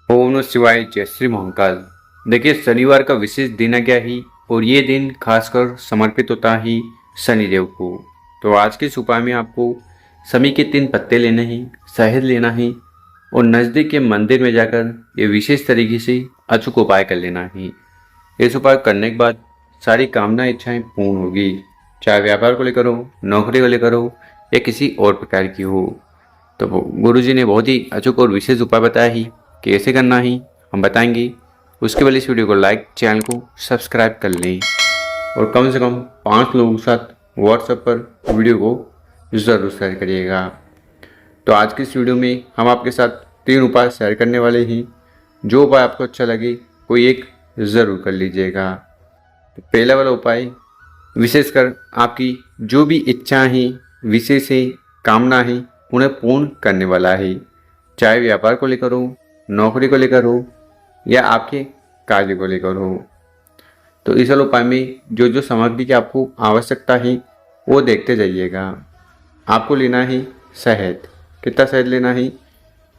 ओम नमः शिवाय। जय श्री महाकाल। देखिए, शनिवार का विशेष दिन है क्या ही, और ये दिन खासकर समर्पित होता ही शनिदेव को। तो आज के इस उपाय में आपको शमी के 3 पत्ते लेने हैं, शहद लेना है और नज़दीक के मंदिर में जाकर ये विशेष तरीके से अचूक उपाय कर लेना है। इस उपाय करने के बाद सारी कामना इच्छाएं पूर्ण होगी, चाहे व्यापार को लेकर हो, नौकरी को लेकर हो या किसी और प्रकार की हो। तो गुरु जी ने बहुत ही अचूक और विशेष उपाय बताया ही, कैसे करना है हम बताएंगे। उसके पहले इस वीडियो को लाइक, चैनल को सब्सक्राइब कर लें और कम से कम 5 लोगों के साथ व्हाट्सएप पर वीडियो को ज़रूर शेयर करिएगा। तो आज की इस वीडियो में हम आपके साथ 3 उपाय शेयर करने वाले हैं। जो उपाय आपको अच्छा लगे कोई एक ज़रूर कर लीजिएगा। तो पहला वाला उपाय विशेषकर आपकी जो भी इच्छा है, विशेष है, कामना है, उन्हें पूर्ण करने वाला है। चाहे व्यापार को लेकर हो, नौकरी को लेकर हो या आपके कार्य को लेकर हो। तो इस वाले उपाय में जो जो सामग्री की आपको आवश्यकता है वो देखते जाइएगा। आपको लेना है शहद। कितना शहद लेना है?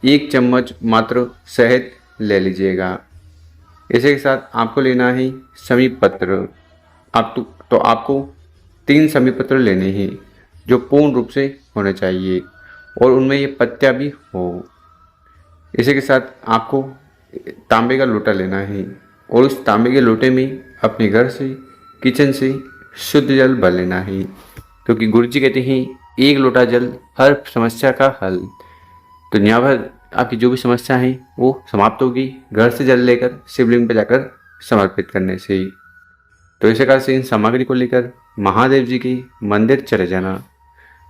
1 चम्मच मात्र शहद ले लीजिएगा। इसी के साथ आपको लेना है शमी पत्र। तो आपको 3 शमी पत्र लेने हैं जो पूर्ण रूप से होने चाहिए और उनमें ये पत्तियाँ भी हो। इसी के साथ आपको तांबे का लोटा लेना है और उस तांबे के लोटे में अपने घर से, किचन से शुद्ध जल भर लेना है, क्योंकि गुरु जी कहते हैं 1 लोटा जल हर समस्या का हल। तो यहाँ पर आपकी जो भी समस्या है वो समाप्त होगी घर से जल लेकर शिवलिंग पर जाकर समर्पित करने से। तो इस प्रकार से इन सामग्री को लेकर महादेव जी के मंदिर चले जाना।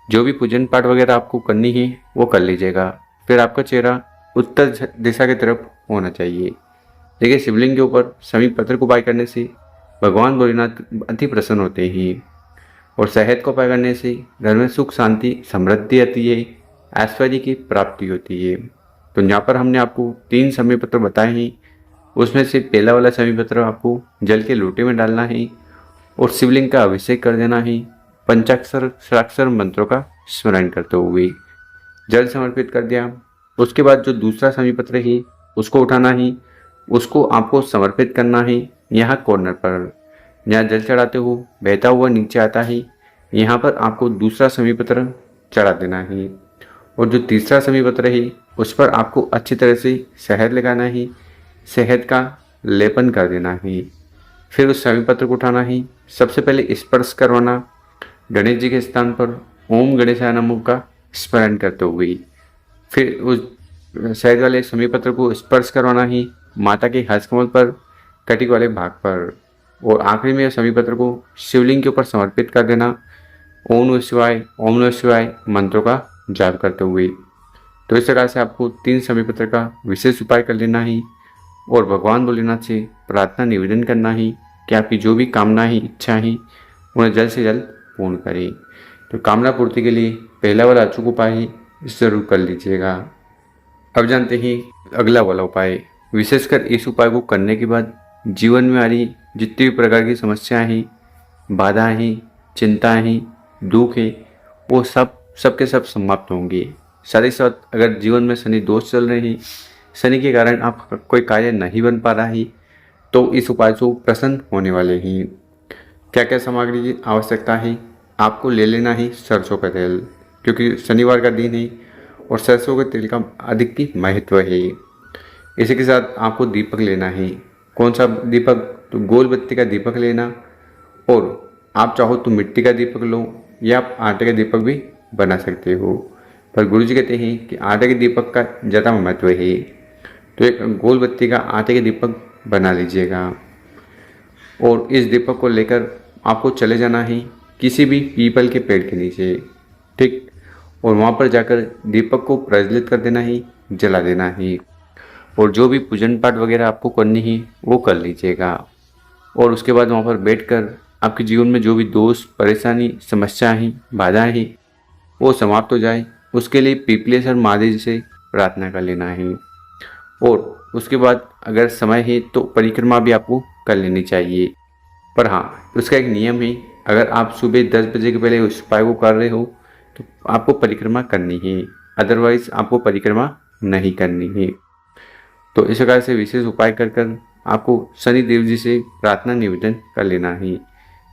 जो भी पूजन पाठ वगैरह आपको करनी है वो कर लीजिएगा। फिर आपका चेहरा उत्तर दिशा की तरफ होना चाहिए। देखिए, शिवलिंग के ऊपर शमी पत्र को उपाय करने से भगवान भोलेनाथ अति प्रसन्न होते हैं और शहद को उपाय करने से घर में सुख, शांति, समृद्धि आती है, ऐश्वर्य की प्राप्ति होती है। तो यहाँ पर हमने आपको 3 शमी पत्र बताए हैं। उसमें से पहला वाला शमी पत्र आपको जल के लोटे में डालना है और शिवलिंग का अभिषेक कर देना है। पंचाक्षर षडाक्षर मंत्रों का स्मरण करते हुए जल समर्पित कर दिया। उसके बाद जो दूसरा शमी पत्र है उसको उठाना है, उसको आपको समर्पित करना है यहाँ कॉर्नर पर, जहाँ जल चढ़ाते हो बहता हुआ नीचे आता है, यहाँ पर आपको दूसरा शमी पत्र चढ़ा देना है। और जो तीसरा शमी पत्र है उस पर आपको अच्छी तरह से शहद लगाना है, शहद का लेपन कर देना है। फिर उस शमी पत्र को उठाना है, सबसे पहले स्पर्श करवाना गणेश जी के स्थान पर ओम गणेशाय नमः का स्मरण करते हुए। फिर उस शहद वाले शमी पत्र को स्पर्श करवाना ही माता के हस्तकमल पर, कटिक वाले भाग पर, और आखिरी में शमी पत्र को शिवलिंग के ऊपर समर्पित कर देना। ओम नमः शिवाय, ओम नमः शिवाय मंत्रों का जाप करते हुए। तो इस प्रकार से आपको 3 शमी पत्र का विशेष उपाय कर लेना है और भगवान भोलेनाथ से प्रार्थना निवेदन करना है कि आपकी जो भी कामना है, इच्छा है, उन्हें जल्द से जल्द पूर्ण करें। तो कामना पूर्ति के लिए पहला वाला अचूक उपाय है, ज़रूर कर लीजिएगा। अब जानते हैं अगला वाला उपाय। विशेषकर इस उपाय को करने के बाद जीवन में आ रही जितनी भी प्रकार की समस्याएं हैं, बाधाएं हैं, चिंताएं हैं, दुख है, वो सबके सब समाप्त होंगे। साथ ही साथ अगर जीवन में शनि दोष चल रहे हैं, शनि के कारण आप कोई कार्य नहीं बन पा रहा है, तो इस उपाय से प्रसन्न होने वाले हैं। क्या क्या सामग्री की आवश्यकता है? आपको ले लेना है सरसों का तेल, क्योंकि शनिवार का दिन है और सरसों के तेल का अधिक ही महत्व है। इसी के साथ आपको दीपक लेना है। कौन सा दीपक? तो गोल बत्ती का दीपक लेना, और आप चाहो तो मिट्टी का दीपक लो या आप आटे का दीपक भी बना सकते हो, पर गुरु जी कहते हैं कि आटे के दीपक का ज़्यादा महत्व है। तो एक गोल बत्ती का आटे के दीपक बना लीजिएगा और इस दीपक को लेकर आपको चले जाना है किसी भी पीपल के पेड़ के नीचे, ठीक, और वहाँ पर जाकर दीपक को प्रज्वलित कर देना है, जला देना है, और जो भी पूजन पाठ वगैरह आपको करनी है वो कर लीजिएगा। और उसके बाद वहाँ पर बैठकर आपके जीवन में जो भी दोष, परेशानी, समस्या हैं, बाधाएं हैं, वो समाप्त हो जाए, उसके लिए पीपलेश्वर महादेव से प्रार्थना कर लेना है। और उसके बाद अगर समय है तो परिक्रमा भी आपको कर लेनी चाहिए। पर हाँ, उसका एक नियम है, अगर आप सुबह 10 बजे के पहले उस उपाय को कर रहे हो तो आपको परिक्रमा करनी है, अदरवाइज आपको परिक्रमा नहीं करनी है। तो इस प्रकार से विशेष उपाय कर कर आपको शनि देव जी से प्रार्थना निवेदन कर लेना है।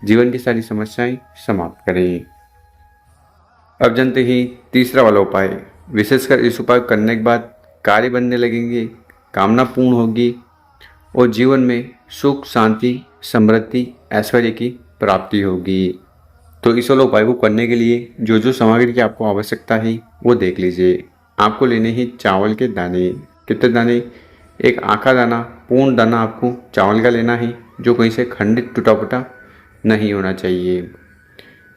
जीवन की सारी समस्याएं समाप्त करें। अब जानते ही तीसरा वाला उपाय। विशेषकर इस उपाय करने के बाद कार्य बनने लगेंगे, कामना पूर्ण होगी और जीवन में सुख, शांति, समृद्धि, ऐश्वर्य की प्राप्ति होगी। तो इस वाले उपाय को करने के लिए जो जो सामग्री की आपको आवश्यकता है वो देख लीजिए। आपको लेने ही चावल के दाने। कितने दाने? एक आखा दाना, पूर्ण दाना आपको चावल का लेना है, जो कहीं से खंडित टूटा फूटा नहीं होना चाहिए।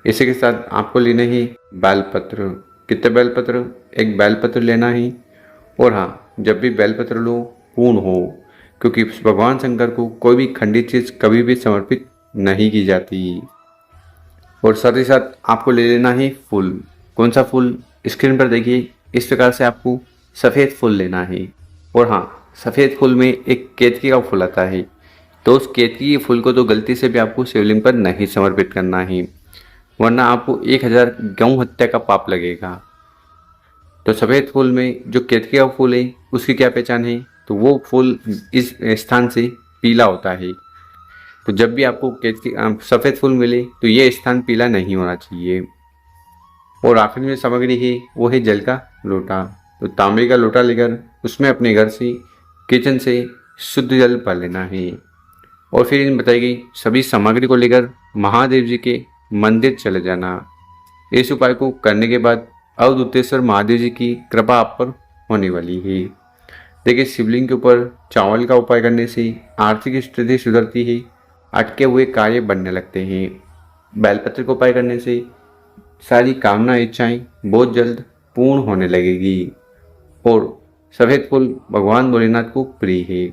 इसी के साथ आपको लेने ही बेलपत्र। कितने बेलपत्र? एक बेलपत्र लेना है। और हाँ, जब भी बेलपत्र लो पूर्ण हो, क्योंकि भगवान शंकर को कोई भी खंडित चीज़ कभी भी समर्पित नहीं की जाती। और साथ ही साथ आपको ले लेना है फूल। कौन सा फूल? स्क्रीन पर देखिए, इस प्रकार से आपको सफ़ेद फूल लेना है। और हाँ, सफ़ेद फूल में एक केतकी का फूल आता है, तो उस केतकी के फूल को तो गलती से भी आपको शिवलिंग पर नहीं समर्पित करना है, वरना आपको 1000 गौ हत्या का पाप लगेगा। तो सफ़ेद फूल में जो केतकी का फूल है उसकी क्या पहचान है? तो वो फूल इस स्थान से पीला होता है। तो जब भी आपको सफ़ेद फूल मिले तो ये स्थान पीला नहीं होना चाहिए। और आखिर में सामग्री है वो है जल का लोटा। तो तांबे का लोटा लेकर उसमें अपने घर से, किचन से शुद्ध जल भर लेना है। और फिर इन बताई गई सभी सामग्री को लेकर महादेव जी के मंदिर चले जाना। इस उपाय को करने के बाद अवधूतेश्वर महादेव जी की कृपा आप पर होने वाली है। देखिए, शिवलिंग के ऊपर चावल का उपाय करने से आर्थिक स्थिति सुधरती है, अटके हुए कार्य बनने लगते हैं। बेलपत्र का उपाय करने से सारी कामना इच्छाएं बहुत जल्द पूर्ण होने लगेगी। और सफ़ेद फूल भगवान भोलेनाथ को प्रिय है।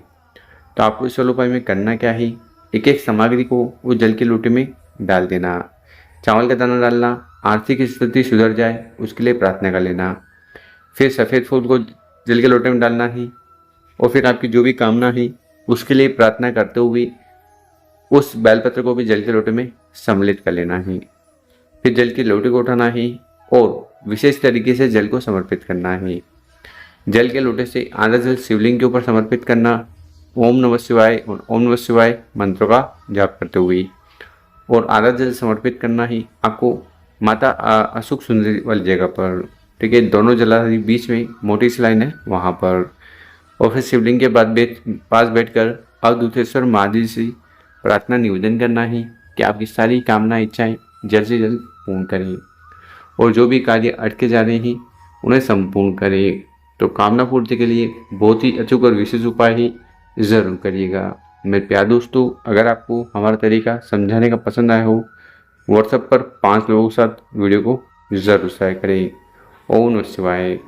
तो आपको इस वाले उपाय में करना क्या है? एक एक सामग्री को वो जल के लोटे में डाल देना। चावल का दाना डालना, आर्थिक स्थिति सुधर जाए उसके लिए प्रार्थना कर लेना। फिर सफ़ेद फूल को जल के लोटे में डालना है और फिर आपकी जो भी कामना है उसके लिए प्रार्थना करते हुए उस बेलपत्र को भी जल के लोटे में सम्मिलित कर लेना है। फिर जल के लोटे को उठाना है और विशेष तरीके से जल को समर्पित करना है। जल के लोटे से आधा जल शिवलिंग के ऊपर समर्पित करना, ओम नमः शिवाय और ओम नमः शिवाय मंत्रों का जाप करते हुए। और आधा जल समर्पित करना ही आपको माता अशोक सुंदरी वाली जगह पर, ठीक है, दोनों जलाशय बीच में मोटी सी लाइन है वहाँ पर। और फिर शिवलिंग के पास बैठकर अवधूतेश्वर महादेव से प्रार्थना निवेदन करना है कि आपकी सारी कामना इच्छाएं जल्द से जल्द पूर्ण करें और जो भी कार्य अटके जा रहे हैं उन्हें संपूर्ण करें। तो कामना पूर्ति के लिए बहुत ही अचूक और विशेष उपाय ही ज़रूर करिएगा। मेरे प्यारे दोस्तों, अगर आपको हमारा तरीका समझाने का पसंद आया हो, व्हाट्सएप पर 5 लोगों के साथ वीडियो को ज़रूर शेयर करें। ओम नमः शिवाय।